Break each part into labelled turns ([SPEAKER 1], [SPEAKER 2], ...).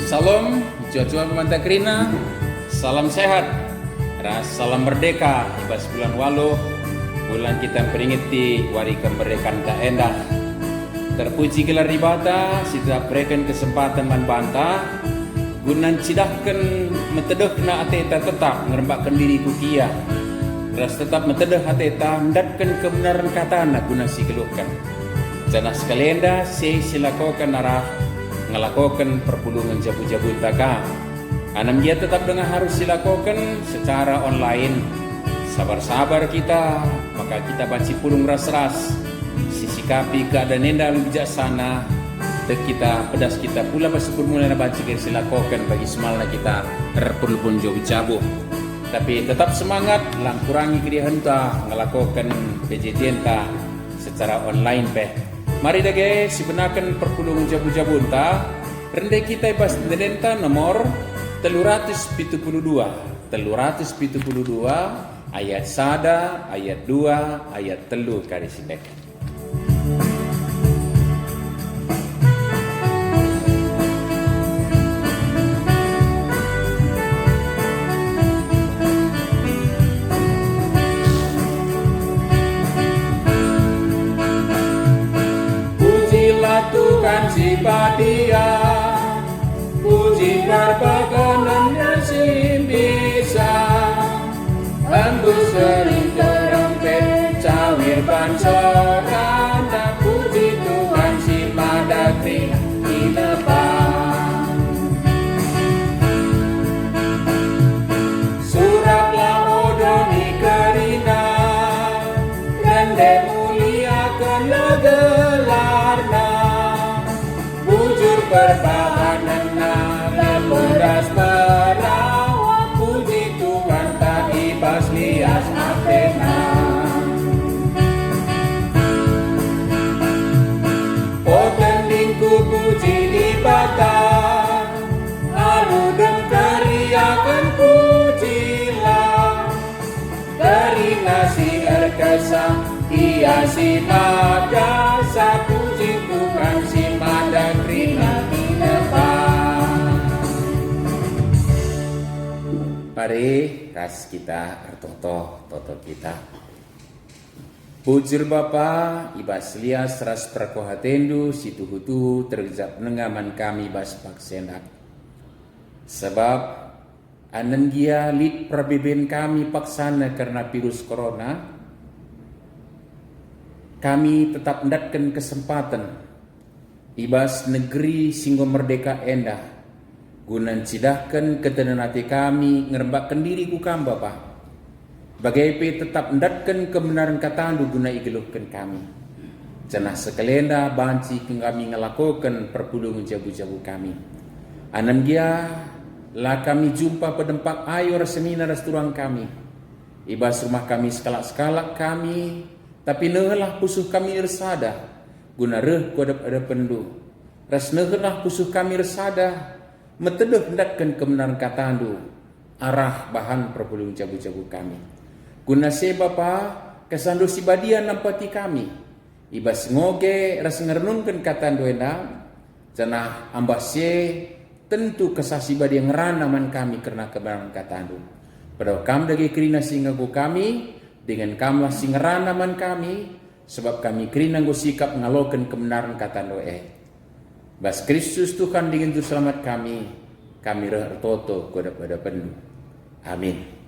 [SPEAKER 1] Salam, jua-jua mantakrina, salam sehat, salam merdeka, ibas bulan walu, bulan kita peringati hari kemerdekaan tak endah. Terpuji gelar ibada, setiap berikan kesempatan membantah, gunan cidahkan metedeh na ateta tetap ngerembakkan diri kukia. Ras tetap metedeh ateta mendatkan kebenaran kata nak guna si keluhkan. Jangan sekalian dah silakokan arah ngelakokan perpulungan jabu-jabu taka. Anam dia tetap dengan harus silakokan secara online. Sabar-sabar kita, maka kita banci pulung ras-ras. Sisikapi keadaan enda lebih bijaksana. Kita pedas kita pula masuk mulai banci kita silakokan bagi semalna kita perpulungan jabu-jabu. Tapi tetap semangat, lang kurangi kediahenta ngelakokan PJJ enta secara online peh. Mari dah guys, sebenarkan perpulungan jabu-jabu enta. Rendah kita pas denta nomor 372 ayat 1, ayat 2, ayat 3 kari sindek. Pujilah Tuhan si Badia, puji berbaganannya si bisa, hembus sering terompet cawir bansoran, dan puji Tuhan si Madakri di depan. Suratlah odoni kerina, rende muliakan gelarna, bujur perbahanan lemuras perawat, puji Tuhan tak ibas lias apena. Potendingku puji libatkan, aludem teriakan pujilah, kerina si erkesah ia si madasa, puji Tuhan si madakrina di depan. Mari ras kita toto kita. Pujur Bapa ibas lias ras perkohatendu situhutu terjap nengaman kami bas paksenak. Sebab anenggia lid perbeben kami paksana karena virus corona, kami tetap mendatkan kesempatan ibas negeri singgo merdeka endah, gunan cidahkan ketenan hati kami ngerembakkan diri kukam Bapa. Bagai tetap mendatkan kebenaran katandu guna igeluhkan kami. Janah sekelenda banci kami ngelakukan perpulungan jabu-jabu kami. Anam dia lah kami jumpa pedempak ayo rasemina ras turang kami. Ibas rumah kami sekalak-sekalak kami, tapi nehelah pusuh kami resada guna reh ku ada pendu. Ras nehelah pusuh kami resada metedeh hendatkan kebenaran katandu arah bahan perpulungan jabu-jabu kami. Guna se Bapa kesandu si badia nampati kami. Ibas ngoge ras ngernunkan katandu ena janah ambase tentu kesasi badia ngerana man kami karena kebenaran katandu. Pada kam dagi kerina singa ku kami dengan kamlah sing ngerana man kami, sebab kami kerina go sikap ngalokan kebenaran katandu Bas Kristus Tuhan dengan tu selamat kami reh toto pada pendu. Amin.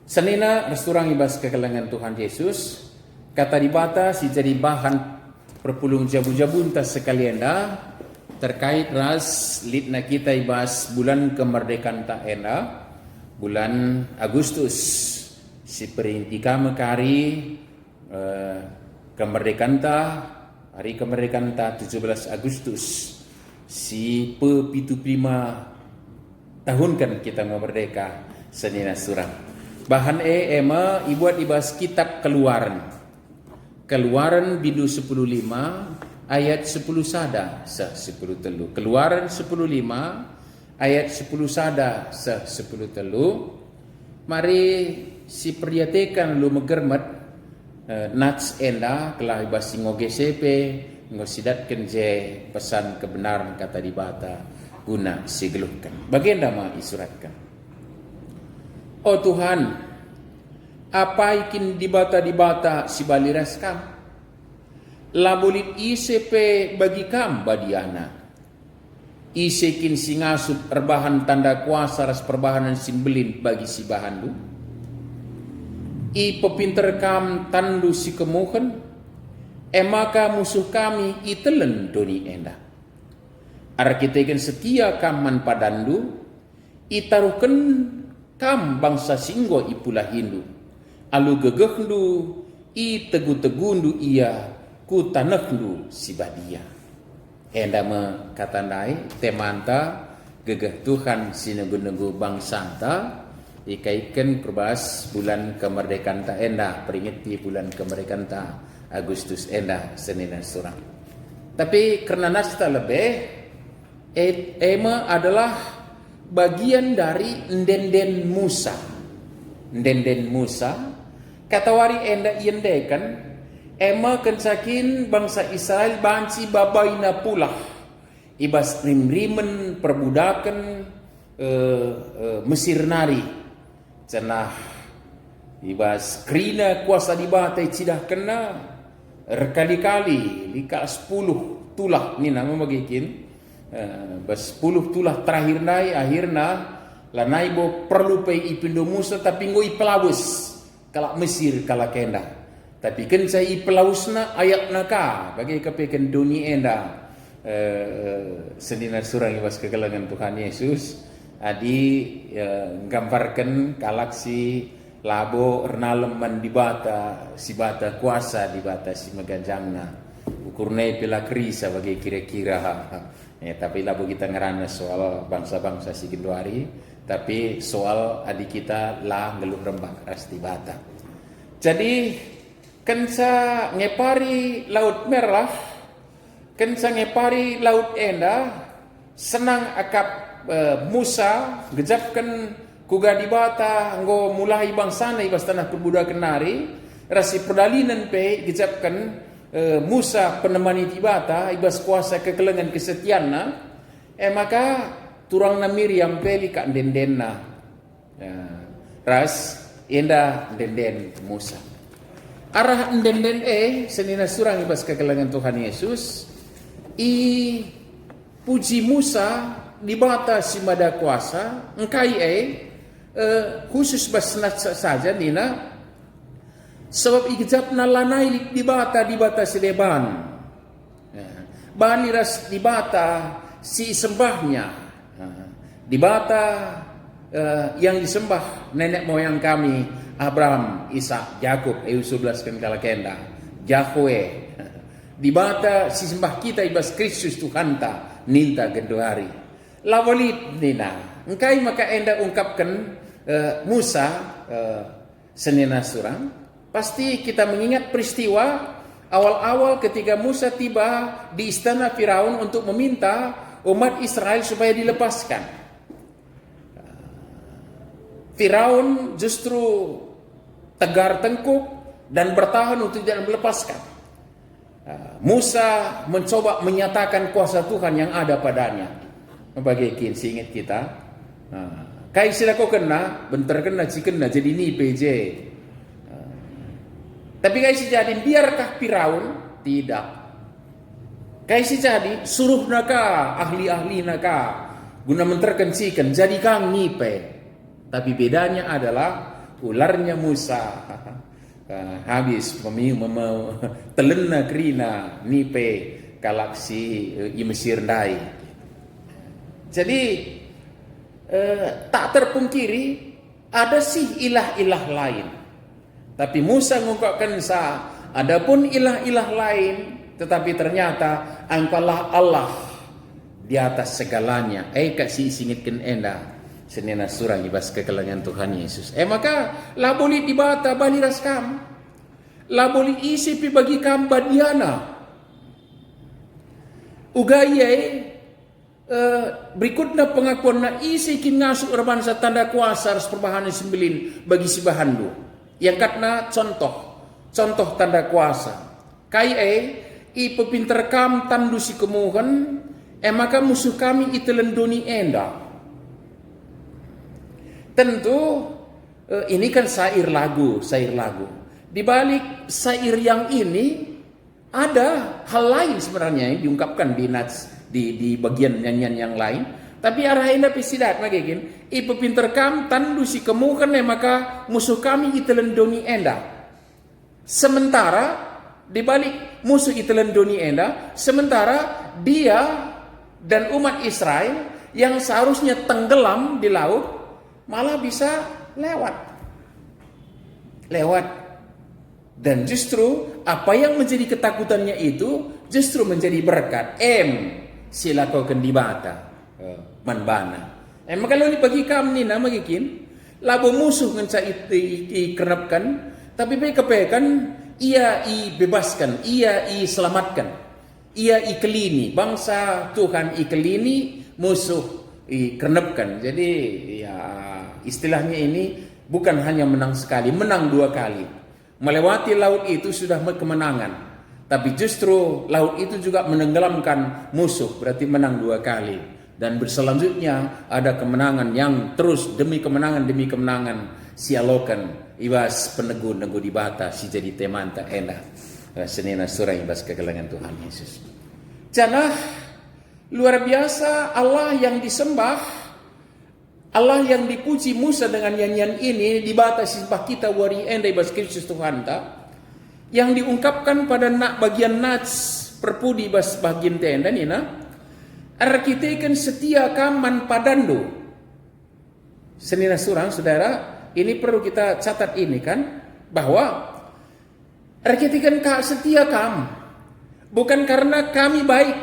[SPEAKER 1] Senina resturang ibas kekelangan Tuhan Yesus, kata dibata si jadi bahan perpulung jabu-jabu entah sekalian dah terkait ras litna kita ibas bulan kemerdekaan tak enda, bulan Agustus si perintika mekari kemerdekaan ta, hari kemerdekaan ta 17 Agustus si pe-75 tahun kan kita merdeka senina surang. Bahan ema ibuat ibas kitab Keluaran bidu 15 ayat 10 sada sah 10 telu. Keluaran 15 ayat 10 sada sah 10 telu. Mari si perdiatekan lu megermet nats enda kelah ibas ngoge sepe ngosidatkan je pesan kebenaran kata dibata. guna sigeluhkan. Baginda ma isuratkan. Oh Tuhan, apa ikin dibata si baliras kam? Labulit isepe bagi kam badiana. Isekin singasut erbahan tanda kuasa ras perbahanan simbelin bagi si bahandu. I pepinter kam tandu si kemuhen. Maka musuh kami itelen doni endah. Arkiteken setia kaman padandu. Itaruken kam bangsa singgo ipula Hindu. Alu gegehdu i tegu-tegundu ia ku tanahdu si badia. Enda me katandai temanta gegeh Tuhan sinegu-negu bangsanta ikaikan perbahas bulan kemerdekaan ta enda peringati bulan kemerdekaan ta Agustus enda Senin surang. Tapi karena nasta lebih ema adalah bagian dari ndenden Musa. Ndenden Musa katawari enda iendekan ema kensakin bangsa Israel banci babaina pulah ibas rimrimen perbudakan Mesir nari cenah ibas krina kuasa dibatai cidah kena rekali-kali lika 10 tulah ni nama magikin bas 10 tulah terakhir nai akhirna lanai bo perlu pei ipindo Musa tapi ngoi pelawus kalak Mesir kalak kenda. Tapi kan saya pelausna ayat naka bagi kepekan dunia enda sedinar surang ibas kegelangan Tuhan Yesus adi gambarkan galaksi labo ernaleman dibata si bata kuasa dibata si megajangna ukurne pila krisa bagi kira-kira tapi labo kita ngerana soal bangsa-bangsa si Gindoari tapi soal adi kita lah ngeluh rembak ras dibata. Jadi kensa ngepari Laut Merah, kensa ngepari Laut Enda, senang akap Musa gejapkan kuga dibata nggo mulai bangsana ibas tanah perbudakan nari, rasi perdalinan pe gejapkan Musa penemani dibata ibas kuasa kekelengan kesetianna, maka turang na Miriam peli kak dendenna, ras enda denden Musa. Arah ndenden senina surang ibas kegelangan Tuhan Yesus i puji Musa dibata si mada kuasa engkai khusus bas saja nina sebab igejapna lanai dibata si deban bani ras dibata si sembahnya dibata yang disembah nenek moyang kami Abraham, Ishak, Yakub, 11 kan kala kenda, Yahweh. Dibata si sembah kita ibas Kristus Tuhan ta, ninta gendoari. Lawalit nina, engkai maka enda ungkapkan Musa senina surang. Pasti kita mengingat peristiwa awal-awal ketika Musa tiba di istana Firaun untuk meminta umat Israel supaya dilepaskan. Firaun justru tegar tengkuk dan bertahan untuk tidak melepaskan. Musa mencoba menyatakan kuasa Tuhan yang ada padanya. Bagi ingat kita, kai sila ko kena, bentar kena cikena jadi ni PJ. Tapi kai si jadi biarkah Firaun? Tidak. Kai si jadi suruh naka ahli-ahli naka guna menterkencikan jadi kang nipe. Tapi bedanya adalah ularnya Musa habis telena krina nipe galaksi i Mesir dai. Jadi tak terpungkiri ada sih ilah-ilah lain. Tapi Musa mengungkapkan adapun ilah-ilah lain tetapi ternyata engkaulah Allah di atas segalanya. Kasih singitkan enda senina surang ibas kekelangan Tuhan Yesus. Maka la boleh dibata bali raskam. La boleh isi pi bagi kam badiana. Ugaye berikutnya pengakuan na isi kin ngasuk rebansa tanda kuasa ras perbahanan sembilin bagi si bahandu. Yang katna contoh tanda kuasa. Kai i pepinter kam tandu si kemuhan maka musuh kami itelendoni enda. Tentu ini kan syair lagu. Di balik syair yang ini ada hal lain sebenarnya yang diungkapkan di bagian nyanyian yang lain. Tapi arah enda pisidat magikin, pinter kam tandu si kemukan maka musuh kami itelendoni enda. Sementara di balik musuh itelendoni enda, sementara dia dan umat Israel yang seharusnya tenggelam di laut malah bisa lewat. Dan justru apa yang menjadi ketakutannya itu justru menjadi berkat. Sila kau kendibata manbana. Maka kalau bagi kami nama gikin labo musuh ngenca ikenapkan, tapi kepekan ia bebaskan, ia selamatkan, ia kelini bangsa Tuhan kelini musuh ikenapkan. Jadi ya istilahnya ini bukan hanya menang sekali, menang 2 kali. Melewati laut itu sudah kemenangan, tapi justru laut itu juga menenggelamkan musuh, berarti menang 2 kali. Dan berselanjutnya ada kemenangan yang terus demi kemenangan sialokan ibas penegu-negu di bata si jadi temanta enak senina surah ibas kegelangan Tuhan Yesus. Janah luar biasa Allah yang disembah, Allah yang dipuji Musa dengan nyanyian ini di bata sembah kita wari enda ibas Kristus Tuhan ta, yang diungkapkan pada bagian nats perpudi ibas bagian tenda nina. Arkiteken setia kaman padando. Senina surang saudara, ini perlu kita catat ini kan, bahwa arkiteken setia kam bukan karena kami baik,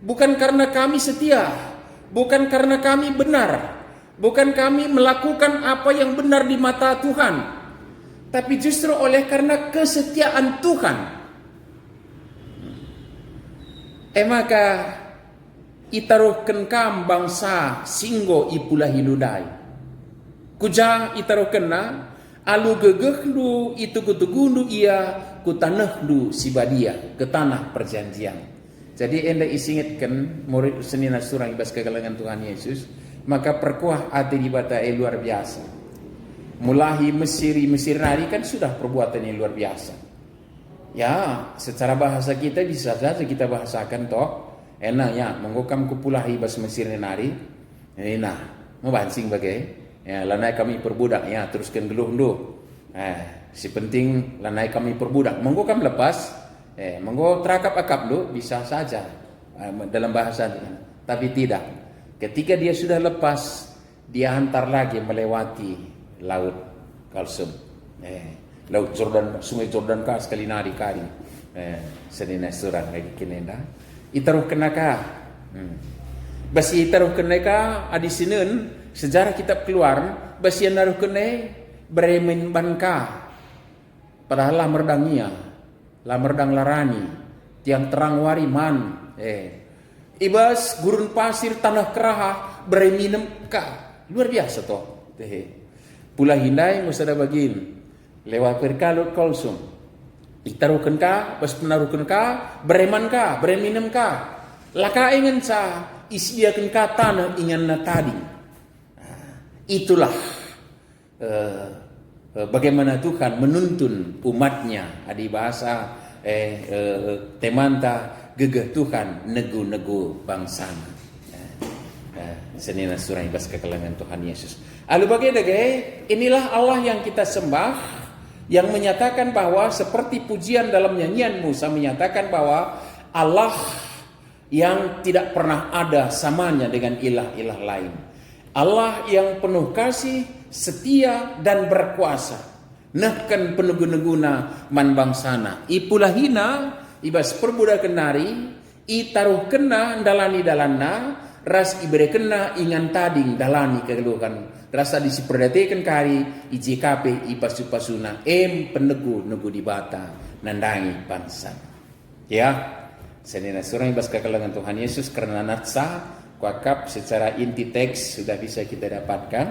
[SPEAKER 1] bukan karena kami setia, bukan karena kami benar, bukan kami melakukan apa yang benar di mata Tuhan, tapi justru oleh karena kesetiaan Tuhan. Maka itaruhken kam bangsa singgo ipula hiludai. Kuja itaruhken na alu gegehlu itu kutugundu ia kutanehlu sibadia ke tanah perjanjian. Jadi enda isingitkan murid senina surang ibas kegalangan Tuhan Yesus, maka perkuah hati di bata luar biasa. Mulahi Mesir nari kan sudah perbuatan yang luar biasa. Ya, secara bahasa kita bisa saja kita bahasakan toh. Enaknya menggokam kupulahi bas Mesir nari. Nah, mau bancing bagai. Ya, lanai kami perbudak ya, teruskan geluh ndo. Si penting lanai kami perbudak. Menggokam lepas, menggo terakap-akap lu bisa saja dalam bahasa ini. Tapi tidak. Ketika dia sudah lepas, dia hantar lagi melewati laut Kalsum. Laut Jordan, sungai Jordan ka sekali nari kari. Senina surah lagi kinenda. Itaruh kenaka. Basi itaruh kenaka adi sinun sejarah kitab keluar basi naruh kene beremen banka. Padahal lamerdangnya, lamerdang larani, tiang terang wariman. Ibas gurun pasir tanah keraha bereminem ka. Luar biasa toh. Pula hindai musada bagin. Lewat perkalut kolsum. Itaruhkan ka, bas penaruhkan ka, bereman ka, bereminem ka. Laka ingin sa isiakan ka tanah ingin na tadi. Itulah bagaimana Tuhan menuntun umatnya. Adi bahasa temanta gegeh Tuhan negu-negu bangsa. Senina surah ibas kekelangan Tuhan Yesus. Lalu bagaimana inilah Allah yang kita sembah, yang menyatakan bahwa seperti pujian dalam nyanyian Musa menyatakan bahwa Allah yang tidak pernah ada samanya dengan ilah-ilah lain. Allah yang penuh kasih, setia dan berkuasa. Nahkan penegu-neguna man bangsana. Ipulah hina ibas perbudak kenari, itaruh kena dalani dalanna, ras ibere kena ingan tading dalani kegeluhan. Rasa disiperdatekan kari IJKP ipasupasuna penegu-negu di bata nandangi bangsa. Ya, senina surah ibas kekalangan Tuhan Yesus karena natsa kuakap secara inti teks sudah bisa kita dapatkan.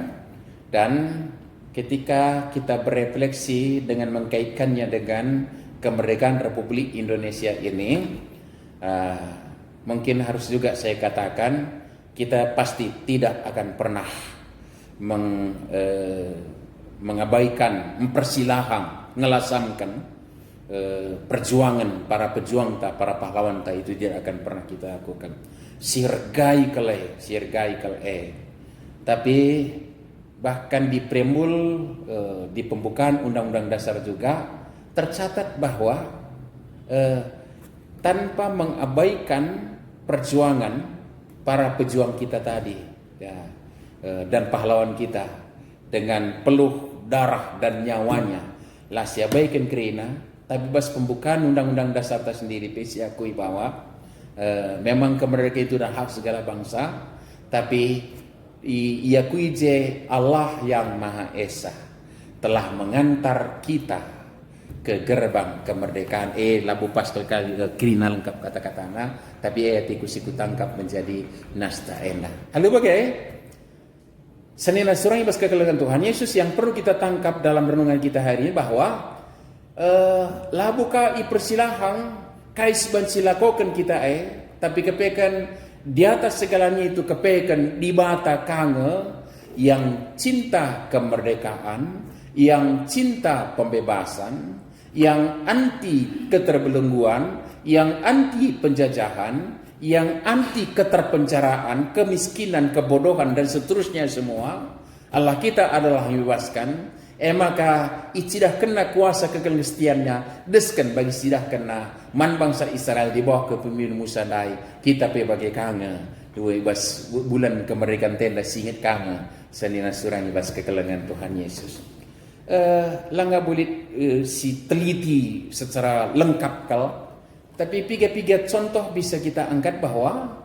[SPEAKER 1] Dan ketika kita berefleksi dengan mengkaitkannya dengan kemerdekaan Republik Indonesia ini, mungkin harus juga saya katakan, kita pasti tidak akan pernah mengabaikan, mempersilahkan, ngelasamkan perjuangan para pejuang para pahlawan itu tidak akan pernah kita lakukan. Sirgai kale. Tapi bahkan di preambul di pembukaan Undang-Undang Dasar juga tercatat bahwa tanpa mengabaikan perjuangan para pejuang kita tadi, ya, dan pahlawan kita dengan peluh darah dan nyawanya, lah siabaikan kerina. Tapi bas pembukaan Undang-Undang Dasar itu sendiri saya akui bahwa memang kemerdekaan itu adalah hak segala bangsa, tapi iakui je Allah yang Maha Esa telah mengantar kita ke gerbang kemerdekaan. Labu pas kali kerina lengkap kata-katanya, tapi tikus-tikus tangkap menjadi nasta endah. Halo bagai Senin Surah bas kekalahan Tuhan Yesus yang perlu kita tangkap dalam renungan kita hari ini bahwa labuka ipersilahang kais bansilakokan kita tapi kepekan di atas segalanya itu kepekan di bata kange yang cinta kemerdekaan, yang cinta pembebasan, yang anti keterbelengguan, yang anti penjajahan, yang anti keterpenjaraan, kemiskinan, kebodohan dan seterusnya semua. Allah kita adalah yang membebaskan. Maka icidah kena kuasa kekelestiannya deskan bagi sidah kena man bangsa Israel di bawah kepemimpinan Musa dai kita pe bagi kange dua bas bulan kemerdekaan tenda singet kange sanina surani bas kekelengan Tuhan Yesus. Langga boleh si teliti secara lengkap kal, tapi piga-piga contoh bisa kita angkat bahwa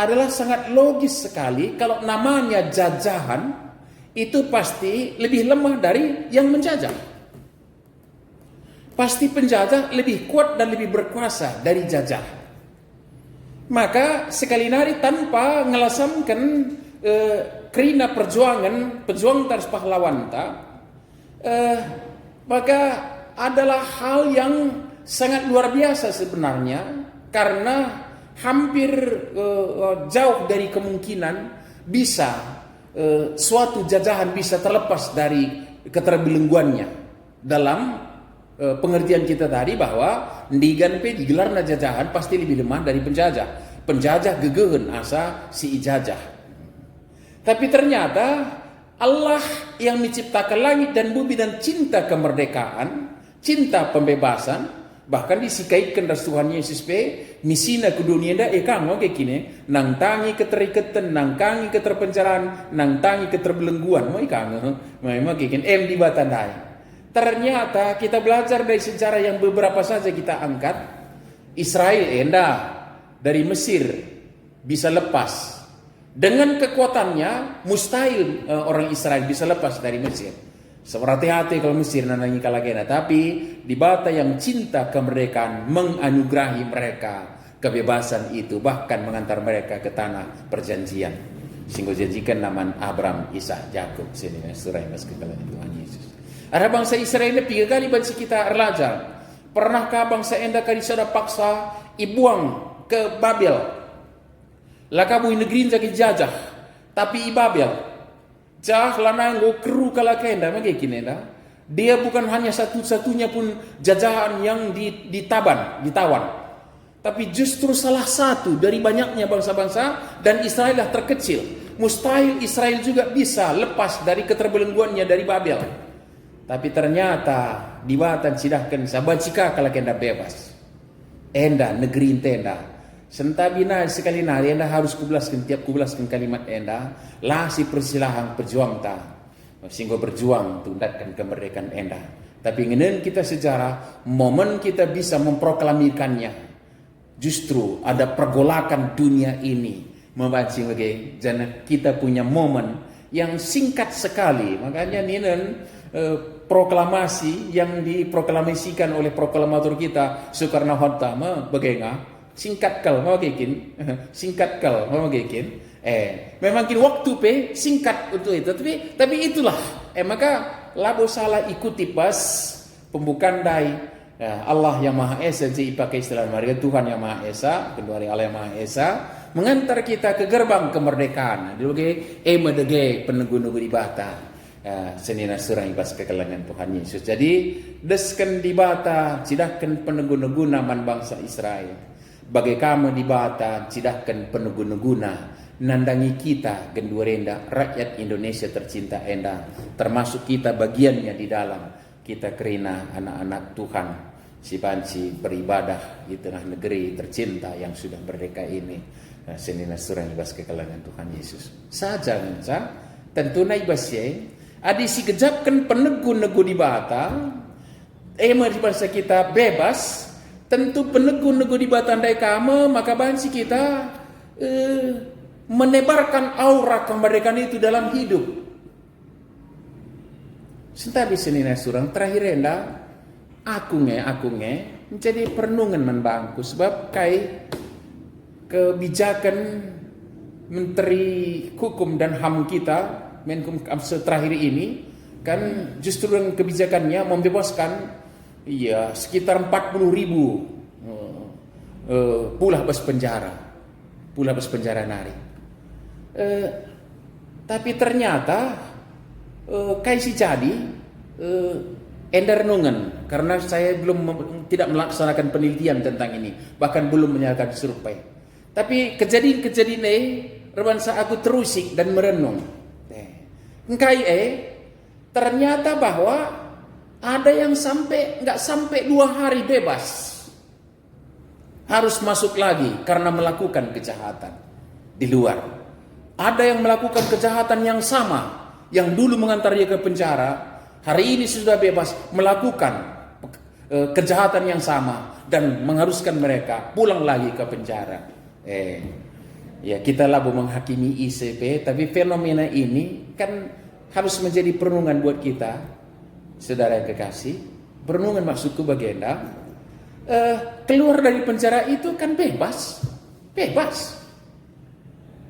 [SPEAKER 1] adalah sangat logis sekali kalau namanya jajahan itu pasti lebih lemah dari yang menjajah. Pasti penjajah lebih kuat dan lebih berkuasa dari jajah. Maka sekali nari tanpa ngelasamkan kerina perjuangan, pejuang taris pahlawan maka adalah hal yang sangat luar biasa sebenarnya, karena hampir jauh dari kemungkinan bisa suatu jajahan bisa terlepas dari keterbelengguannya. Dalam pengertian kita tadi bahwa digelarna jajahan pasti lebih lemah dari penjajah. Penjajah gegehen asa si ijajah. Tapi ternyata Allah yang menciptakan langit dan bumi dan cinta kemerdekaan, cinta pembebasan, bahkan disikaitkan dari Tuhan Yesus misina ke dunia dah kang kayak gini, nang tangi keterikatan, nang tangi keterpenjaraan, nang tangi keterbelengguan, mau ikang memang kayak gini di batandai. Ternyata kita belajar dari sejarah yang beberapa saja kita angkat. Israel dari Mesir bisa lepas dengan kekuatannya, mustahil orang Israel bisa lepas dari Mesir. Hati-hati kalau Mesir nanangi kalagena, tapi di bata yang cinta kemerdekaan menganugerahi mereka kebebasan itu, bahkan mengantar mereka ke tanah perjanjian. Sehingga janjikan nama Abraham, Ishak, Yakub. Sini surah mas kekalahan Tuhan Yesus. Ada bangsa Israel 3 kali banci kita erlajar. Pernahkah bangsa enda kali sada paksa ibuang ke Babel? Lakabu negeri jadi jajah, tapi i Babel. Jah lananggo keru kalakenda magekine dia bukan hanya satu-satunya pun jajahan yang ditawan, tapi justru salah satu dari banyaknya bangsa-bangsa, dan Israel lah terkecil. Mustahil Israel juga bisa lepas dari keterbelengguannya dari Babel. Tapi ternyata dibatan sidahkan sabajika kalakenda bebas. Enda negeri tenda. Sentabina sekali nari enda harus kubelaskan kalimat enda lah si persilahang perjuang sehingga berjuang tundatkan kemerdekaan enda. Tapi ngenen kita sejarah momen kita bisa memproklamirkannya, justru ada pergolakan dunia ini membaca lagi. Jangan kita punya momen yang singkat sekali, makanya ninen proklamasi yang diproklamasikan oleh proklamator kita Soekarno Hatta bagaimana singkat kal mau bikin memang kini waktu singkat untuk itu, tapi itulah maka labo salah ikuti pas pembukaan dai Ya, Allah yang Maha Esa, jadi pakai istilah mereka Tuhan yang Maha Esa, kedua Allah yang Maha Esa, mengantar kita ke gerbang kemerdekaan. Dulu ke emedege penunggu-nunggu di bata. Senina surang ibas kekelangan Tuhan Yesus. Jadi desken di bata, cidahkan penunggu-nunggu naman bangsa Israel. Bagai kamu di bata, cidahkan penunggu-nungguna nandangi kita gendurenda rakyat Indonesia tercinta enda, termasuk kita bagiannya di dalam. Kita kerina anak-anak Tuhan si banci beribadah di tengah negeri tercinta yang sudah merdeka ini. Senina surang ibas kekelangan Tuhan Yesus. Saja menca tentu na ibas ye adi si gejapkan penegu-negu di bata di bangsa kita bebas. Tentu penegu-negu di bata andai kamu maka banci kita menebarkan aura kemerdekaan itu dalam hidup. Sentabi senina surang terakhir enda aku nge menjadi perenungan membangku sebab kai kebijakan Menteri Hukum dan HAM kita Menkumham terakhir ini kan justru dengan kebijakannya membebaskan sekitar 40.000 pulah bes penjara nari. Tapi ternyata kai si jadi enda renungan karena saya tidak melaksanakan penelitian tentang ini, bahkan belum menyalakan survei. Tapi kejadian ini rebansa aku terusik dan merenung. Ternyata bahwa ada yang nggak sampai 2 hari bebas, harus masuk lagi karena melakukan kejahatan di luar. Ada yang melakukan kejahatan yang sama, yang dulu mengantar dia ke penjara, hari ini sudah bebas melakukan kejahatan yang sama dan mengharuskan mereka pulang lagi ke penjara. Ya kita labu menghakimi ICP, tapi fenomena ini kan harus menjadi perenungan buat kita, saudara yang kekasih. Perenungan maksudku baginda, keluar dari penjara itu kan bebas.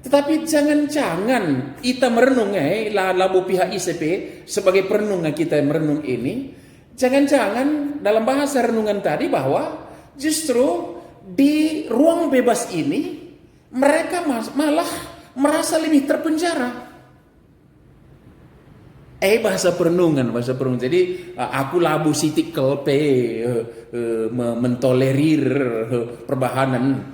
[SPEAKER 1] Tetapi jangan-jangan kita merenung labu pihak ICP sebagai perenungan kita merenung ini, jangan-jangan dalam bahasa renungan tadi bahwa justru di ruang bebas ini mereka malah merasa lebih terpenjara. Bahasa perenungan. Jadi aku labu sitik kelpe mentolerir perbahanan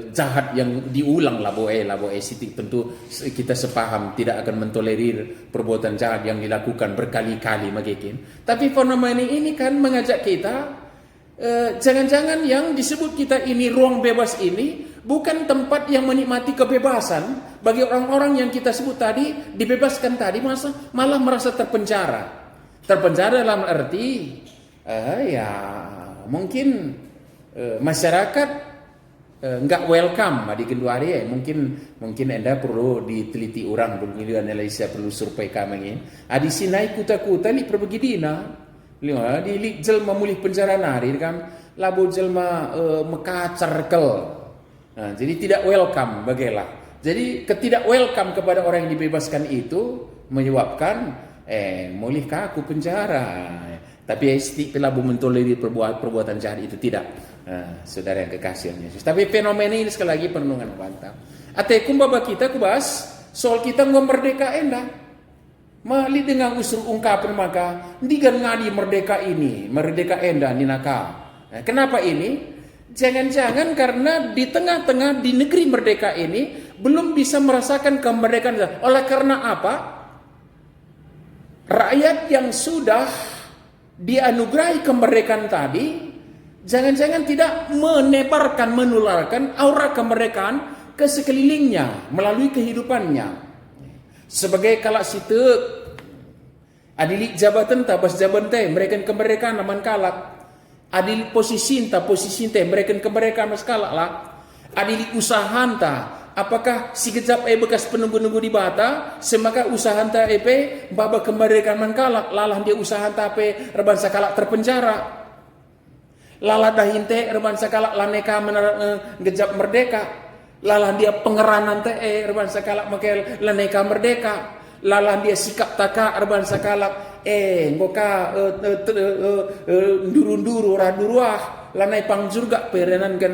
[SPEAKER 1] jahat yang diulang labu sitik. Tentu kita sepaham tidak akan mentolerir perbuatan jahat yang dilakukan berkali-kali magikin. Tapi fenomena ini kan mengajak kita jangan-jangan yang disebut kita ini ruang bebas ini bukan tempat yang menikmati kebebasan bagi orang-orang yang kita sebut tadi, dibebaskan tadi malah merasa terpenjara. Terpenjara dalam arti mungkin masyarakat nggak welcome di kedua hari. Mungkin Anda perlu diteliti orang, perlu analisa, perlu survei kami. Di sini kuta-kuta li perbegidina. Di jelma mulih penjara nari kan labu jelma mekacar kel. Jadi tidak welcome bagilah. Jadi ketidak welcome kepada orang yang dibebaskan itu menyebabkan mulihkah aku penjara. Tapi labu mentolerir perbuatan jahat itu tidak. Saudara yang kekasih Yesus. Tapi fenomena ini sekali lagi perenungan bantah. Ate kumbaba kita kubas soal kita merdeka enda. Mali dengan usul ungkapan maka digan ngadi merdeka enda ninaka. Kenapa ini? Jangan-jangan karena di tengah-tengah di negeri merdeka ini belum bisa merasakan kemerdekaan. Oleh karena apa? Rakyat yang sudah dianugerahi kemerdekaan tadi jangan-jangan tidak menularkan aura kemerdekaan ke sekelilingnya melalui kehidupannya. Sebagai kalak situ adili jabatan tabas jabatan mereka kemerdekaan aman kalak. Adili posisi teh mereka kemerdekaan skala lah. Adili usaha apakah si kejap bekas penunggu-nunggu di bata semaka usaha baba kemerdekaan mankalak lalah dia usaha reban sakalak terpenjara. Lalah dahinte reban sakalak laneka ngejap merdeka. Lalah dia pengeranan reban sakalak makel laneka merdeka. Lalah dia sikap taka reban sakalak ngoka nduru-nduru raduruah lanai pang surga perenan kan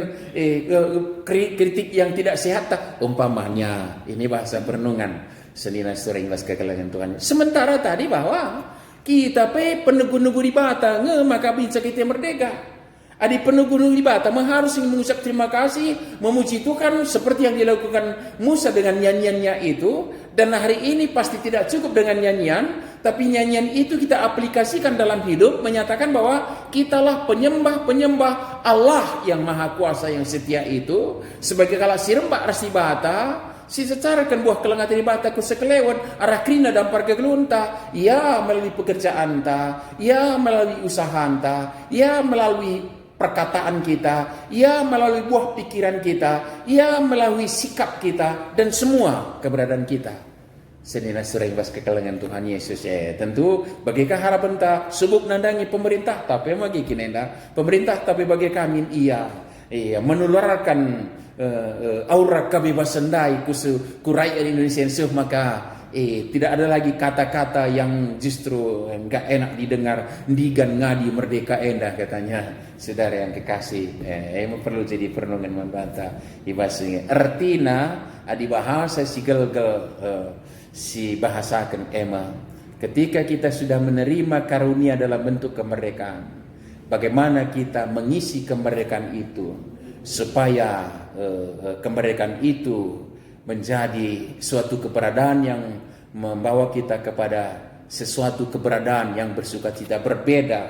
[SPEAKER 1] kritik yang tidak sehat umpamanya. Ini bahasa perenungan Senin sore Inggris kekalangan Tuhan. Sementara tadi bahwa kita penunggu-nunggu di bata maka bisa kita merdeka. Adi penunggu-nunggu di bata harus mengucap terima kasih, memuji Tuhan seperti yang dilakukan Musa dengan nyanyiannya itu. Dan hari ini pasti tidak cukup dengan nyanyian, tapi nyanyian itu kita aplikasikan dalam hidup, menyatakan bahwa kitalah penyembah-penyembah Allah yang maha kuasa yang setia itu. Sebagai kala si rembak rasi bata, si secarakan buah kelengat di bata ku sekelewan arah krina dampar kegelunta, ya melalui pekerjaan ta, ya melalui usaha ta, ya melalui perkataan kita, ya melalui buah pikiran kita, ya melalui sikap kita dan semua keberadaan kita. Senina sering bas kekalangan Tuhan Yesus tentu bagikah harapan ta subuk nandangi pemerintah tapi bagi kinenda pemerintah tapi bagi kami iya menularkan aura kebebasan dai ku rakyat Indonesia maka tidak ada lagi kata-kata yang justru enggak enak didengar ndigan ngadi merdeka endah katanya saudara yang kekasih perlu jadi perenungan membantah ibasnya artina adi bahasa si si bahasakan ketika kita sudah menerima karunia dalam bentuk kemerdekaan, bagaimana kita mengisi kemerdekaan itu supaya kemerdekaan itu menjadi suatu keberadaan yang membawa kita kepada sesuatu keberadaan yang bersukacita, berbeda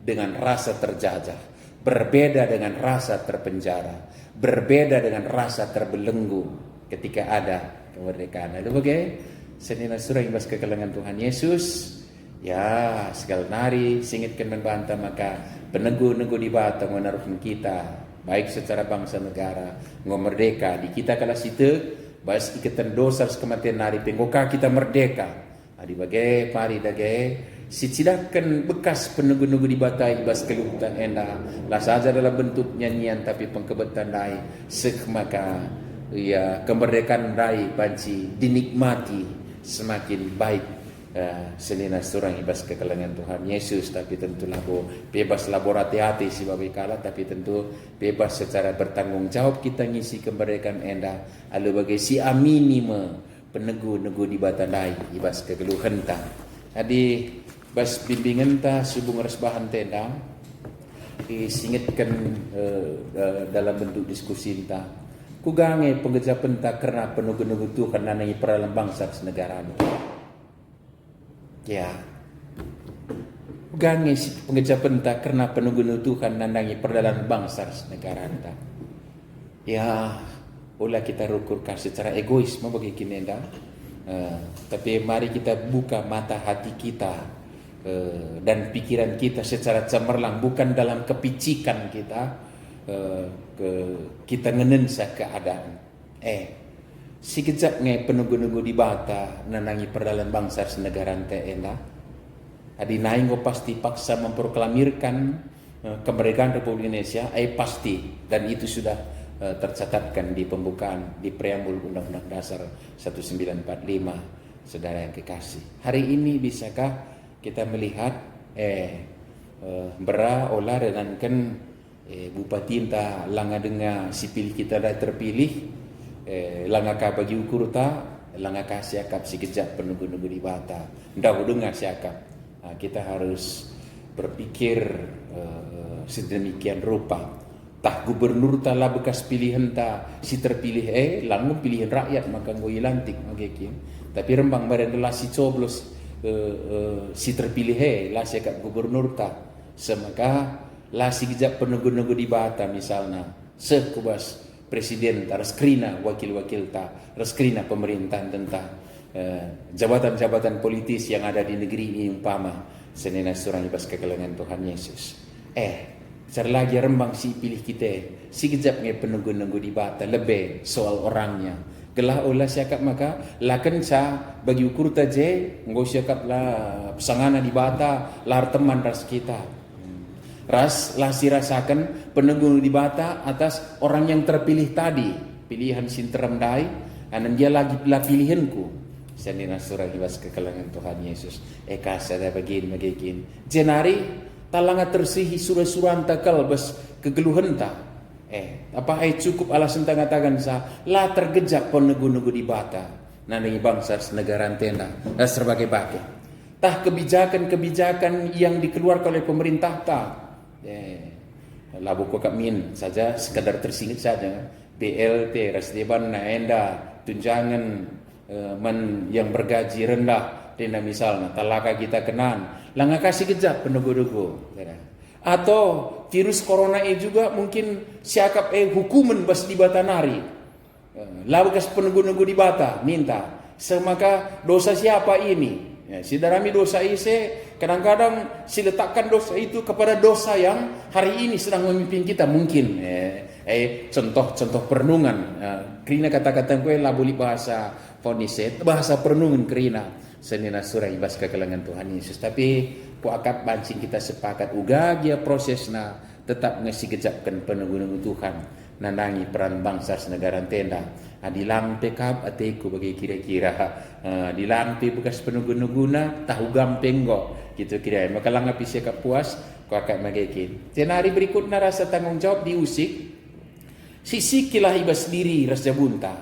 [SPEAKER 1] dengan rasa terjajah, berbeda dengan rasa terpenjara, berbeda dengan rasa terbelenggu ketika ada kemerdekaan. Itu bagaimana? Senina surah imbas kekalangan Tuhan Yesus. Ya, segala nari singitkan membantah maka penegu-negu di bata menaruhkan kita baik secara bangsa negara merdeka di kita kala situ bas ikatan dosa kematian nari penggoka kita merdeka. Adi bagai pari dage sicidahkan bekas penegu-negu di bata ibas keluhutan endah lah saja dalam bentuk nyanyian tapi pengkebetan dai maka ya kemerdekaan dai panci dinikmati semakin baik. Selina surang ibas kekalangan Tuhan Yesus tapi tentu bebas laborati si babi kala tapi tentu bebas secara bertanggung jawab kita ngisi kemerdekaan endah alu bagai si aminime penegu-negu di batandai ibas kegeluhan ta adi bas bimbingan ta subung resbahan tenda disingitkan dalam bentuk diskusi ta kugange penggejapan ta karena penegu-negu Tuhan nanangi peralam bangsa senegara ya gange si pengejapan ta karena penunggu Tuhan nandangi perdalan bangsa negara ta ya ulah kita rukurkan secara egois bagi kinenda tapi mari kita buka mata hati kita dan pikiran kita secara cemerlang bukan dalam kepicikan kita kita ngenensa keadaan si kejap nge penunggu-nunggu di bata nanangi perdalan bangsa senegara te enak adi naing pasti paksa memproklamirkan kemerdekaan Republik Indonesia pasti dan itu sudah tercatatkan di pembukaan di preambul Undang-Undang Dasar 1945 saudara yang kekasih. Hari ini bisakah kita melihat bera olah dan kan bupati entah langa dengar sipil kita dah terpilih langakah bagi ukur ta langakah siakap si kejap penunggu-nunggu di bata ndak dengar siakap kita harus berpikir sedemikian rupa tah gubernur ta lah bekas pilihan ta si terpilih langun pilihan rakyat maka ngoi lantik magekin tapi rembang badan lah si coblos si terpilih lah siakap gubernur ta semaka lah si kejap penunggu-nunggu di bata misalnya sekubas presiden ta reskrina wakil-wakil ta reskrina pemerintahan tentang jabatan-jabatan politis yang ada di negeri ini umpama senena surang ibas kekalangan Tuhan Yesus cara lagi rembang si pilih kita si kejap nge penunggu-nunggu di bata lebih soal orangnya gelah olah siakap maka lakan sa bagi ukur taje nggo siakap lah pesangana di bata lahar teman ras kita ras lah si rasakan penunggu di bata atas orang yang terpilih tadi pilihan sinterem dai anan dia lagi lah pilihanku Sanina surah ibas kekelangan Tuhan Yesus. Eka sada begini. Jenari talanga tersihi surah-surah takal bas kegeluhan ta. Apa cukup alasan tangan sa la tergejak pon nugu di bata. Nandangi bangsa negara tenda serbagai-bagai. Tah kebijakan-kebijakan yang dikeluarkan oleh pemerintah tah. Labu kokak min saja sekadar tersingit saja. BLT, rasdeban naenda, tunjangan yang bergaji rendah, denda misalnya, talaka kita kenan, langga kasih kejap penugu-nugu. Atau virus corona juga mungkin siakap hukuman bas di batanari. Lalu kas penugu-nugu di bata, minta. Semaka dosa siapa ini? Si darami dosa ise, kadang-kadang siletakkan dosa itu kepada dosa yang hari ini sedang memimpin kita mungkin. Contoh perenungan. Kerina kata-kata gue labuli bahasa foniset, bahasa perenungan kerina. Senina surah ibas kekelangan Tuhan Yesus. Tapi puakap bancing kita sepakat uga dia prosesna tetap ngasih kejapkan penunggu-nunggu Tuhan. Nandangi peran bangsa negara tenda. Dilang pekap ateku bagi kira-kira. Dilang pe bekas penunggu-nungguna tahu gampeng kok. Gitu kira. Maka langga pisah puas kau akan magakin. Hari berikutnya rasa tanggung jawab diusik. Sisi kilah ibas diri rasa bunta.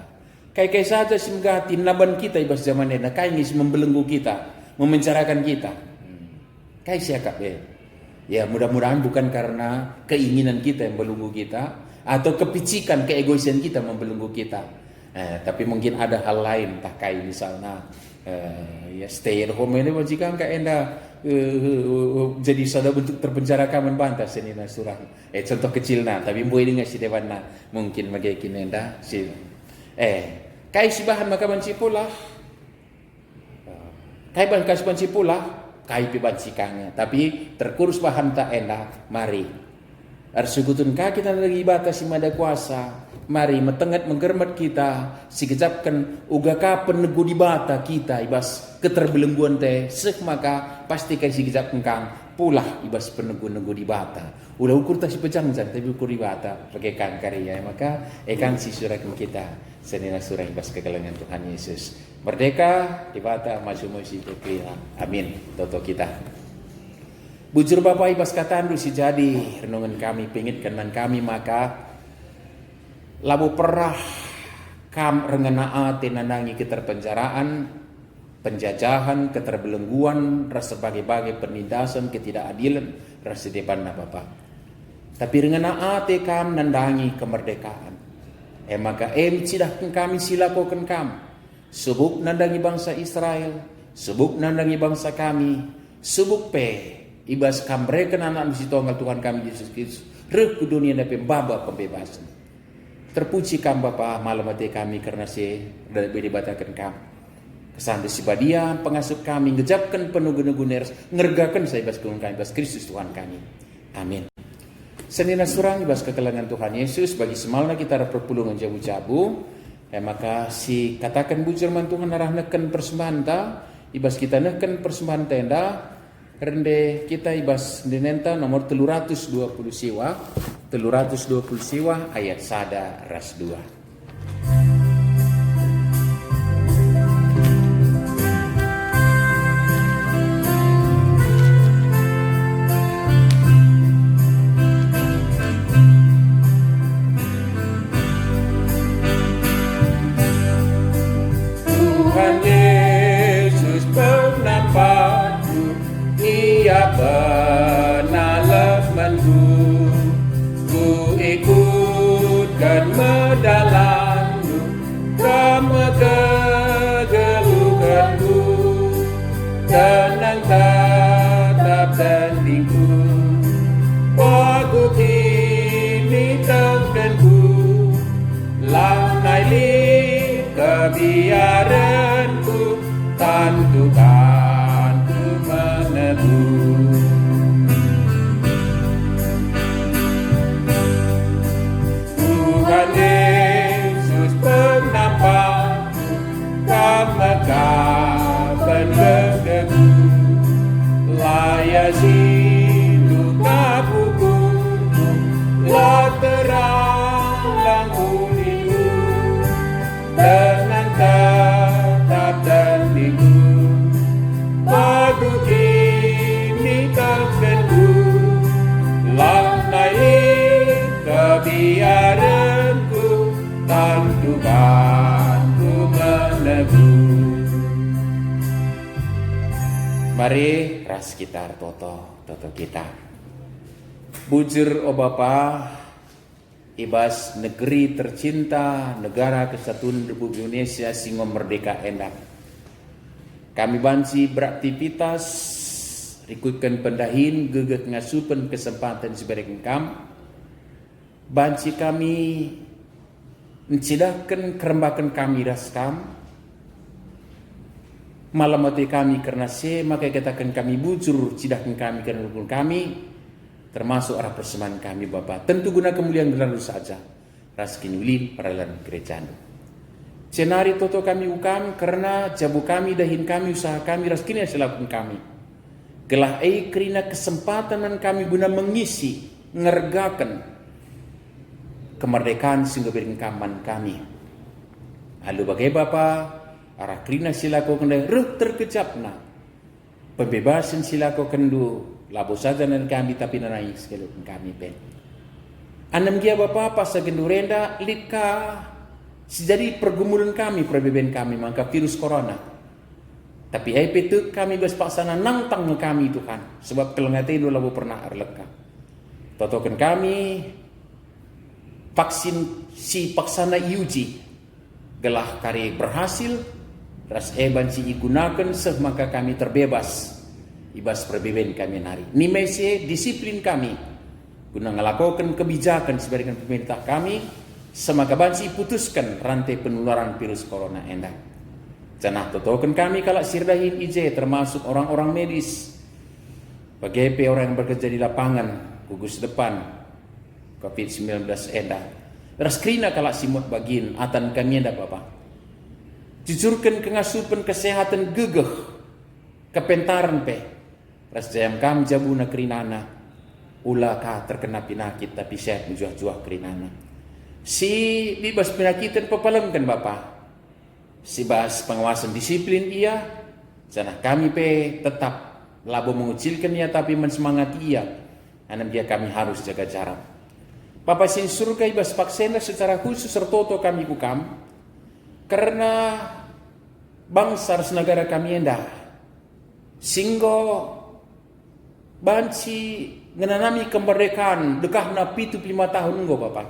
[SPEAKER 1] Kai saja simgati naban kita ibas zaman ini. Kai ngis membelenggu kita, memencarakan kita. Kai siakap ya mudah-mudahan bukan karena keinginan kita yang belenggu kita atau kepicikan keegoisan kita membelenggu kita. Tapi mungkin ada hal lain, tak kai misalnya ya stay at home ini majikan ka enda jadi sudah bentuk terpenjara kaman bantah senina surah. Contoh kecil nah, tapi boy ini ngasih dewan nah mungkin magakin enda si kai si bahan maka banci pula. Kai ban kasih banci pula, kai pi banci kangnya, tapi terkurus bahan tak enda, mari. Arsugutun kaki kita lagi batas si mada kuasa. Mari metengat menggermat kita, sikejapkan uga penegu di bata kita ibas keterbelengguan teh sek maka pasti kai sikejapkan kang pulah ibas penegu-negu di bata. Ulah ukur tak si pejangjan tapi ukur di bata pakai kang karya maka kan si surah kita senina surah ibas kekelangan Tuhan Yesus. Merdeka di bata maju si kekrian. Amin. Toto kita. Bujur Bapak ibas katandu si jadi renungan kami pingit kanan kami maka labu perah kam rengena tenanangi keterpenjaraan, penjajahan, keterbelengguan, rasa bagai-bagai penindasan, ketidakadilan, rasa depan Bapak. Tapi rengena kam nandangi kemerdekaan. Maka sidahkan kami silakokan kam. Subuk nandangi bangsa Israel, subuk nandangi bangsa kami, subuk ibas kam reken anak misi tonggal Tuhan kami Yesus Kristus. Reh ke dunia dapat baba pembebasan. Terpuji kam Bapa malam hati kami karena dibatakan kam. Kesan si badia pengasuh kami ngejapkan penugu-nugu neres ngergakan saya ibas kami ibas Kristus Tuhan kami. Amin. Senina surang ibas kekelangan Tuhan Yesus bagi semalna kita ada perpulungan jabu-jabu. Maka si katakan bujur man Tuhan arah neken persembahan ta ibas kita neken persembahan tenda rende kita ibas dinenta nomor 320 siwa 320 siwa ayat sada ras 2. Tuhan Yesus penampakku, Ia penalamanku. Ku ikutkan medalanmu, drama kegeluhanku. Tenang tetap tandingku, waktu kini teganku. Lanai li kebiaranku, tantukan ku meneguh. Tuhan Yesus penampakku, kamakaban berdebu. Layasi luka bukuku, la terang langkung hidup. Tenang tetap dan Mari ras kita toto kita. Bujur o Bapa, ibas negeri tercinta, negara kesatuan Republik Indonesia singo merdeka endak. Kami banci beraktivitas, ikutkan pendahin, gegek ngasupen kesempatan sebarang kam. Banci kami mencidahkan kerembakan kami raskam. Malam hati kami karena maka katakan kami bujur cidahkan kami karena rukun kami, termasuk arah persembahan kami Bapa. Tentu guna kemuliaan gelar saja. Raskin ulin perairan gereja. Senari toto kami ukam karena jabu kami dahin kami usaha kami raskin yang selakukan kami. Gelah kerina kesempatan kami guna mengisi ngergakan kemerdekaan sehingga berikan kami. Lalu bagai Bapa arah krina silako kena ruh terkejapna pembebasan silako kendu labo saja nan kami tapi nanai sekali kami pen anam gia Bapa pas gendurenda lika sejadi pergumulan kami perbeben kami maka virus corona tapi itu kami berpaksana nangtang kami Tuhan sebab kelengate itu labo pernah arleka totokan kami vaksin si paksana uji gelah kari berhasil ras banci digunakan maka kami terbebas ibas perbeben kami nari nimese disiplin kami guna ngelakukan kebijakan sebagai pemerintah kami semaka banci putuskan rantai penularan virus corona endak janah totokan kami kalau sirdahin IJ termasuk orang-orang medis bagi orang yang bekerja di lapangan gugus depan COVID-19 endak ras krina kalau simut bagin atan kami endak Bapak jujurkan kengasupan kesehatan gegeh kepentaran pe ras jayam kam jabuna kerinana ulah ka terkena penyakit tapi sehat menjuah-juah kerinana si bebas penyakitan pepalemkan Bapa si bahas pengawasan disiplin ia janah kami pe tetap labo mengucilkan ia tapi mensemangati ia anam dia kami harus jaga jarak Bapa sin surga ibas paksena secara khusus sertoto kami kukam karena bangsa negara kami endah singgo banci ngenanami kemerdekaan dekahna 75 tahun enggo Bapak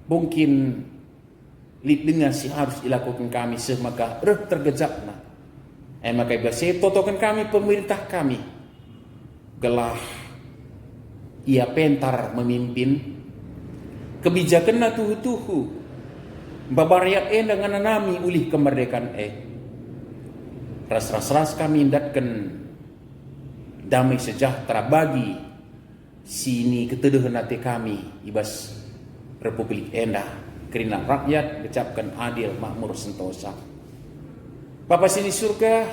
[SPEAKER 1] mungkin lid dengan si harus dilakukan kami semaka tergejapna maka ibase totokan kami pemerintah kami gelah ia pentar memimpin kebijakan na tuhu-tuhu babariak dengan nami ulih kemerdekaan ras kami indatkan damai sejahtera bagi sini keteduhan hati kami ibas Republik Endah kerana rakyat ucapkan adil makmur sentosa Bapak sini surga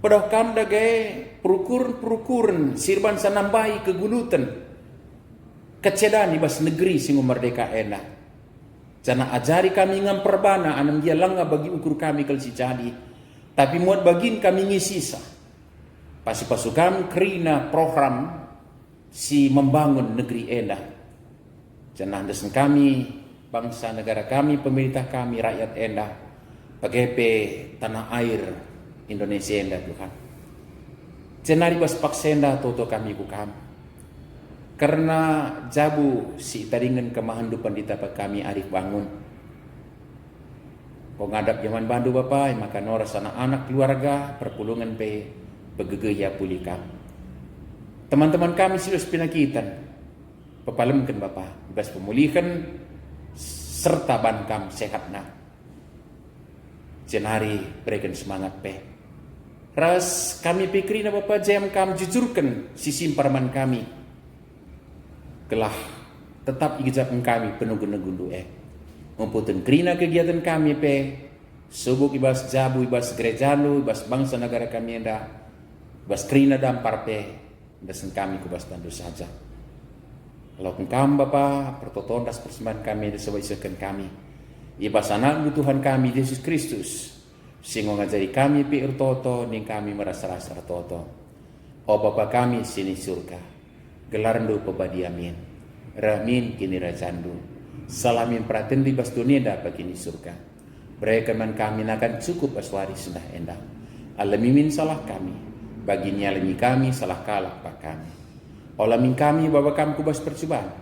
[SPEAKER 1] pada kam dagai perukuran sirban sanambai kegulutan kecedan ibas negeri singo merdeka Endah jangan ajari kami ngam perbana anam dia langga bagi ukur kami kalau si jadi tapi muat bagin kami ngisisa pasti pasukan kerina program si membangun negeri endah jangan desen kami bangsa negara kami pemerintah kami rakyat endah bagai tanah air Indonesia endah Tuhan jangan ribas paksenda toto kami kukam karena jabu si taringan kemahandupan di tapak kami arif bangun. Pengadap zaman bandu Bapak, maka noras anak-anak keluarga perpulungan pe begegaya pulika. Teman-teman kami sudah penakitan, pepalemkan Bapak, bebas pemulihan serta bankam sehatna. Jenari berikan semangat pe. Ras kami pikirin Bapak jam kam jujurkan sisi parman kami. Kelah tetap ijazahkan kami penuh gundu mempunyai kerina kegiatan kami pe subuk ibas jabu ibas gerejanu ibas bangsa negara kami enda ibas kerina dampar pe dasan kami kubas tandu saja kalau kam Bapa pertoton das persembahan kami disebaisakan kami ibas anak Tuhan kami Yesus Kristus sing ngajari kami pe irtoto ning kami merasa-rasa toto o Bapa kami sini surga gelarndu pebadi amin ramin kini rajandu salamin praten libas dunia dapat kini surga Berikan kami akan cukup aswari sudah endah. Alamimin salah kami, baginya alami kami salah kalah pak kami. Olamin kami bapa kami kubas percobaan,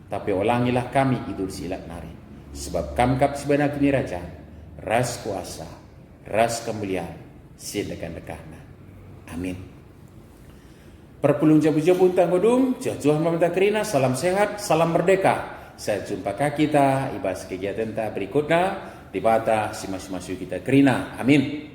[SPEAKER 1] tapi ulangilah kami idul silat nari. Sebab kami kap sebenar kini raja, ras kuasa, ras kemuliaan, sedekan-dekahna. Amin. Perpulung jabu-jabu tanggodung, Tuhan meminta kerina, salam sehat, salam merdeka. Saya jumpa kita ibas kegiatan berikutnya di bata si masuk kita kerina. Amin.